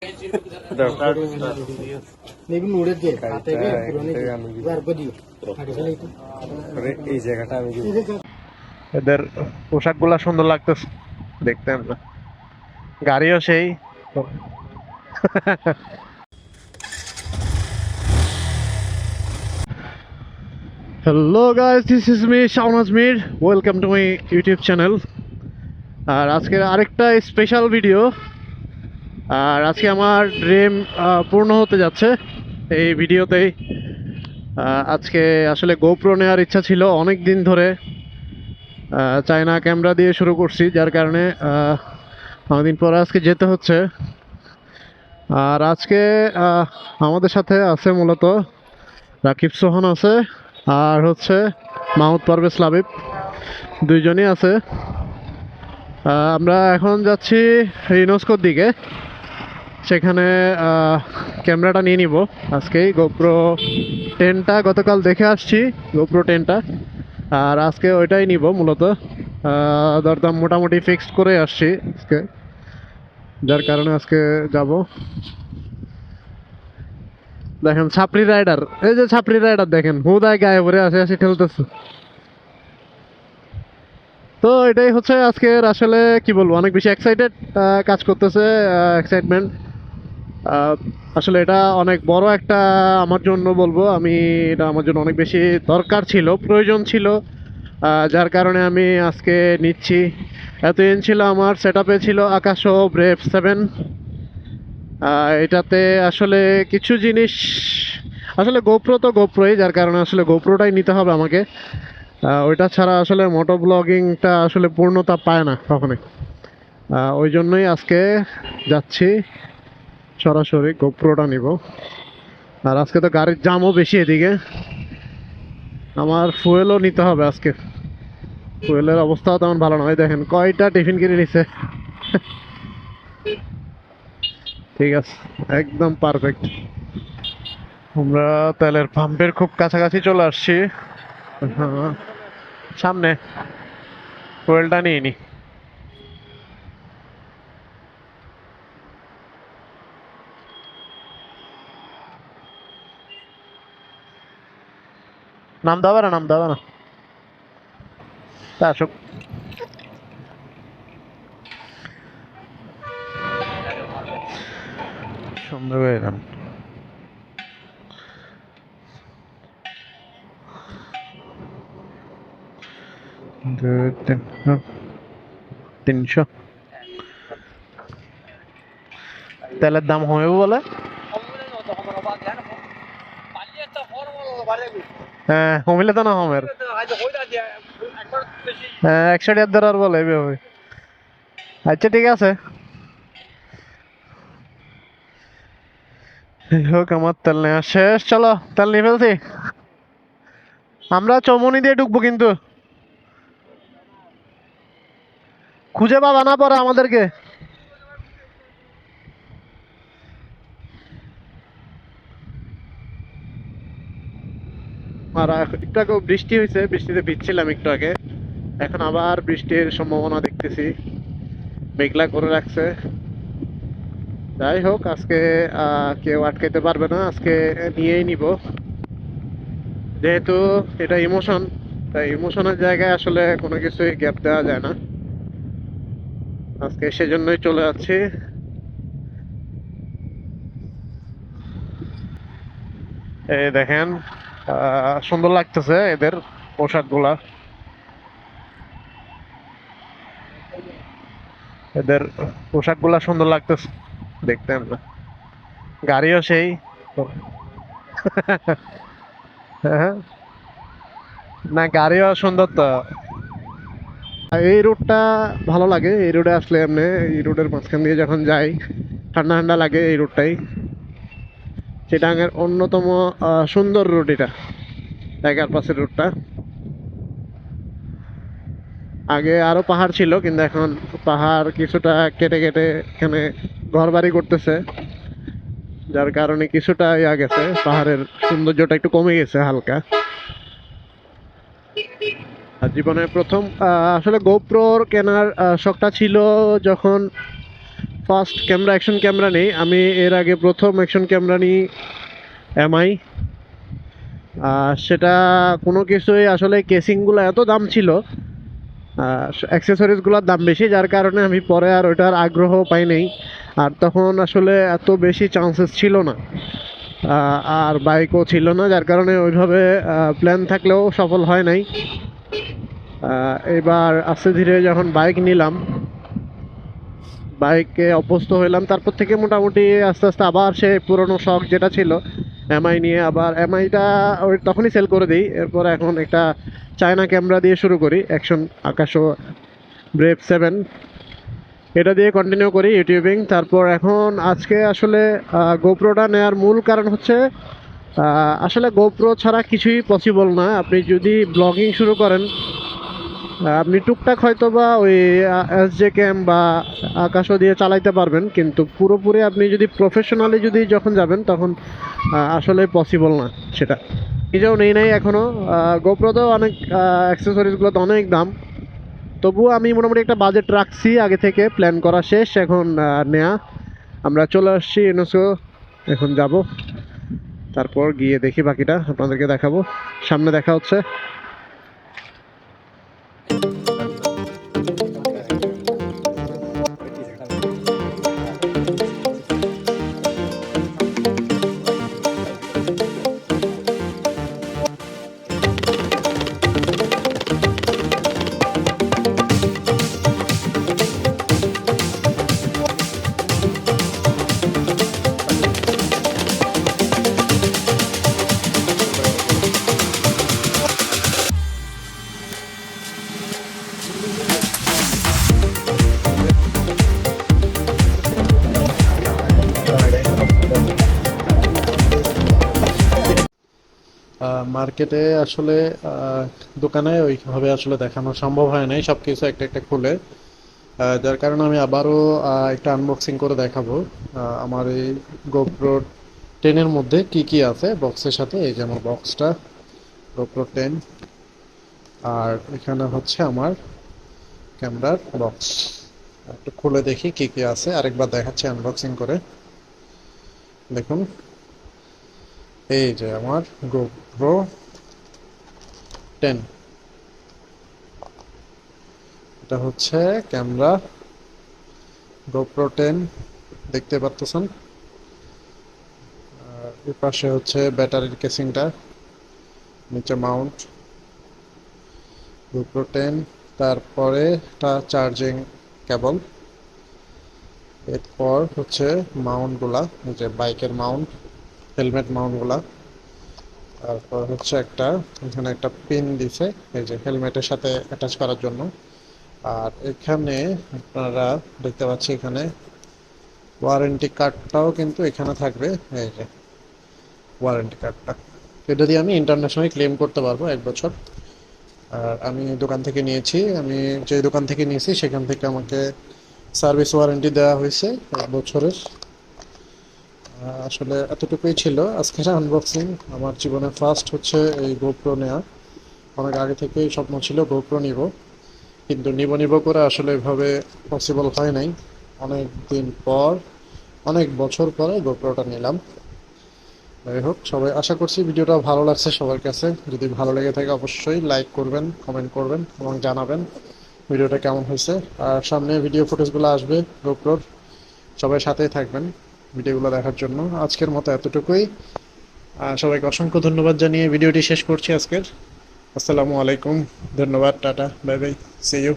এই জায়গাটা আমি এদের পোশাক গুলা সুন্দর লাগতেছে দেখতে, আমরা গাড়িও সেই। Hello guys, this is me Shawon Azmir, welcome to my YouTube channel. আর আজকের আরেকটা স্পেশাল ভিডিও। আর আজকে আমার ড্রিম পূর্ণ হতে যাচ্ছে এই ভিডিওতেই। আজকে আসলে গোপ্রো নেওয়ার ইচ্ছা ছিল অনেক দিন ধরে। চায়না ক্যামেরা দিয়ে শুরু করছি, যার কারণে অনেকদিন পরে আজকে যেতে হচ্ছে। আর আজকে আমাদের সাথে আছে মূলত রাকিব সোহান আছে, আর হচ্ছে মাহমুদ পারভেজ লাবিব, দুইজনই আছে। আমরা এখন যাচ্ছি ইউনেস্কোর দিকে, সেখানে ক্যামেরাটা নিয়ে নিব আজকেই। গোপ্রো 10টা গতকাল দেখে আসছি, গোপ্রো 10টা, আর আজকে ওইটাই নিব মূলত। দরদাম মোটামুটি ফিক্সড করে আসছি আজকে, যার কারণে আজকে যাব। দেখেন ছাপড়ি রাইডার, এই যে ছাপড়ি রাইডার দেখেন হুদায় গায়ে ভরে আসে আসে খেলতেছে। তো এটাই হচ্ছে আজকের, আসলে কি বলবো, অনেক বেশি এক্সাইটেড কাজ করতেছে, এক্সাইটমেন্ট। আসলে এটা অনেক বড় একটা আমার জন্য বলবো আমি, এটা আমার জন্য অনেক বেশি দরকার ছিল, প্রয়োজন ছিল, যার কারণে আমি আজকে নিচ্ছি। এতদিন ছিল আমার সেটআপে ছিল আকাশো ব্রেভ 7। এটাতে আসলে কিছু জিনিস, আসলে গোপ্রো তো গোপ্রোই, যার কারণে আসলে গোপ্রোটাই নিতে হবে আমাকে। ওইটা ছাড়া আসলে মোটো ব্লগিংটা আসলে পূর্ণতা পায় না কখনোই। ওই জন্যই আজকে যাচ্ছি, সরাসরি গোপ্রোটা নিব। আর আজকে তো গাড়ির জামও বেশি এদিকে, আমার ফুয়েলও নিতে হবে আজকে। ফুয়েলের অবস্থাও তেমন ভালো নয়, দেখেন কয়টা টিফিন কিনে নিছে। ঠিক আছে, একদম পারফেক্ট। আমরা তেলের পাম্পের খুব কাছাকাছি চলে আসছি। হ্যাঁ, সামনে ফুয়েলটা নিয়ে নি। নাম দেওয়া না, নাম দেওয়া না, তা আসুক। সুন্দর হয়ে যান। 300 তেলের দাম হবে বলে। হ্যাঁ কমিলে তো না হমের, হ্যাঁ 100 টাকার বলে এভাবে। আচ্ছা ঠিক আছে, হোক। আমার তেল নেওয়া শেষ, চলো তেল নিয়ে ফেলছি। আমরা চৌমনি দিয়ে ঢুকবো, কিন্তু খুঁজে পাবা না পরে আমাদেরকে। আর একটু আগে বৃষ্টি হয়েছে, বৃষ্টিতে ভিজছিলাম একটু আগে, এখন আবার বৃষ্টির সম্ভাবনা দেখতেছি, মেঘলা করে রাখছে। যাই হোক, আজকে কেউ আটকাইতে পারবে না, আজকে নিয়েই নিব। যেহেতু এটা ইমোশন, তাই ইমোশনের জায়গায় আসলে কোনো কিছুই গ্যাপ দেওয়া যায় না। আজকে সেজন্যই চলে যাচ্ছি। এই দেখেন সুন্দর লাগতেছে এদের পোশাকগুলা, এদের পোশাকগুলা সুন্দর লাগতেছে দেখতে, আমরা গাড়িও সেই। হ্যাঁ, না গাড়িও সুন্দর তো। এই রোডটা ভালো লাগে, এই রোডে আসলে এমনি এই রোডের মাঝখান দিয়ে যখন যাই ঠান্ডা ঠান্ডা লাগে। এই রোডটাই চিটাগাংয়ের অন্যতম সুন্দর রোড, এটা টাইগার পাসের রোডটা। আগে আরো পাহাড় ছিল, কিন্তু এখন পাহাড় কিছুটা কেটে কেটে এখানে ঘর বাড়ি করতেছে, যার কারণে কিছুটা ইয়া গেছে, পাহাড়ের সৌন্দর্যটা একটু কমে গেছে হালকা। আর জীবনে প্রথম আসলে গোপ্রোর কেনার শখটা ছিল যখন ফার্স্ট ক্যামেরা অ্যাকশন ক্যামেরা নেই, আমি এর আগে প্রথম অ্যাকশন ক্যামেরা নিই এমআই। সেটা কোনো কিছুই আসলে কেসিংগুলো এত দাম ছিল, অ্যাক্সেসরিজগুলোর দাম বেশি, যার কারণে আমি পরে আর ওইটার আগ্রহ পাই নাই। আর তখন আসলে এত বেশি চান্সেস ছিল না, আর বাইকও ছিল না, যার কারণে ওইভাবে প্ল্যান থাকলেও সফল হয় নাই। এবার আস্তে ধীরে যখন বাইক নিলাম, বাইকে অভ্যস্ত হইলাম, তারপর থেকে মোটামুটি আস্তে আস্তে আবার সে পুরনো শখ যেটা ছিল এমআই নিয়ে, আবার এমআইটা ওই তখনই সেল করে দিই। এরপর এখন একটা চায়না ক্যামেরা দিয়ে শুরু করি, অ্যাকশন আকাশো ব্রেভ 7, এটা দিয়ে কন্টিনিউ করি ইউটিউবিং। তারপর এখন আজকে আসলে গোপ্রোটা নেওয়ার মূল কারণ হচ্ছে আসলে গোপ্রো ছাড়া কিছুই পসিবল না। আপনি যদি ব্লগিং শুরু করেন, আপনি টুকটাক হয়তো বা ওই এসজে ক্যাম বা আকাশও দিয়ে চালাইতে পারবেন, কিন্তু পুরোপুরি আপনি যদি প্রফেশনালি যদি যখন যাবেন তখন আসলে পসিবল না সেটা। নিজেও নেই নাই এখনও, গোপ্রোতেও অনেক অ্যাক্সেসরিজগুলোতে অনেক দাম, তবুও আমি মোটামুটি একটা বাজেট রাখছি, আগে থেকে প্ল্যান করা শেষ, এখন নেয়া। আমরা চলে আসছি ইউনেস্কো, এখন যাব, তারপর গিয়ে দেখি বাকিটা আপনাদেরকে দেখাবো। সামনে দেখা হচ্ছে। মার্কেটে আসলে দোকানে ওইভাবে আসলে দেখানো সম্ভব হয় নাই সব কিছু একটা একটা খুলে, যার কারণে আমি আবারও একটা আনবক্সিং করে দেখাবো আমার এই গোপ্রো 10-এর মধ্যে কি কি আছে বক্সের সাথে। এই যে আমার বক্সটা, গোপ্রো 10, আর এখানে হচ্ছে আমার ক্যামেরার বক্স। একটু খুলে দেখি কি কি আছে, আরেকবার দেখাচ্ছি আনবক্সিং করে। দেখুন, এই যে আমার গোপ্রো 10, এটা হচ্ছে ক্যামেরা গোপ্রো 10, দেখতে পাচ্ছেন। এর পাশে হচ্ছে ব্যাটারির কেসিংটা, নিচে মাউন্ট গোপ্রো 10, তারপরে একটা চার্জিং কেবল, এরপর হচ্ছে মাউন্টগুলা, যে বাইকের মাউন্ট, হেলমেট মাউন্টগুলা, তারপর হচ্ছে একটা এখানে একটা পিন দিছে এই যে হেলমেটের সাথে অ্যাটাচ করার জন্য। আর এখানে আপনারা দেখতে পাচ্ছি এখানে ওয়ারেন্টি কার্ডটাও কিন্তু এখানে থাকবে, এই যে ওয়ারেন্টি কার্ডটা, এটা দিয়ে আমি ইন্টারন্যাশনালি ক্লেম করতে পারবো 1 বছর। আর আমি দোকান থেকে নিয়েছি, আমি যে দোকান থেকে নিয়েছি সেখান থেকে আমাকে সার্ভিস ওয়ারেন্টি দেওয়া হয়েছে 1 বছরের। আসলে এতটুকুই ছিল আজকের আনবক্সিং। আমার জীবনে ফার্স্ট হচ্ছে এই গোপ্রো নেওয়া, অনেক আগে থেকেই স্বপ্ন ছিল গোপ্রো নিব, কিন্তু নিব করে আসলে এভাবে পসিবল হয় নাই। অনেক দিন পর, অনেক বছর পরে গোপ্রোটা নিলাম। যাই হোক, সবাই আশা করছি ভিডিওটা ভালো লাগছে সবার কাছে। যদি ভালো লেগে থাকে অবশ্যই লাইক করবেন, কমেন্ট করবেন এবং জানাবেন ভিডিওটা কেমন হয়েছে। আর সামনে ভিডিও ফুটেজগুলো আসবে গোপ্রোর, সবাই সাথেই থাকবেন ভিডিওগুলো দেখার জন্য। আজকের মতো এতটুকুই, সবাইকে অসংখ্য ধন্যবাদ জানিয়ে ভিডিওটি শেষ করছি আজকের। আসসালামু আলাইকুম, ধন্যবাদ, tata, bye bye, see you.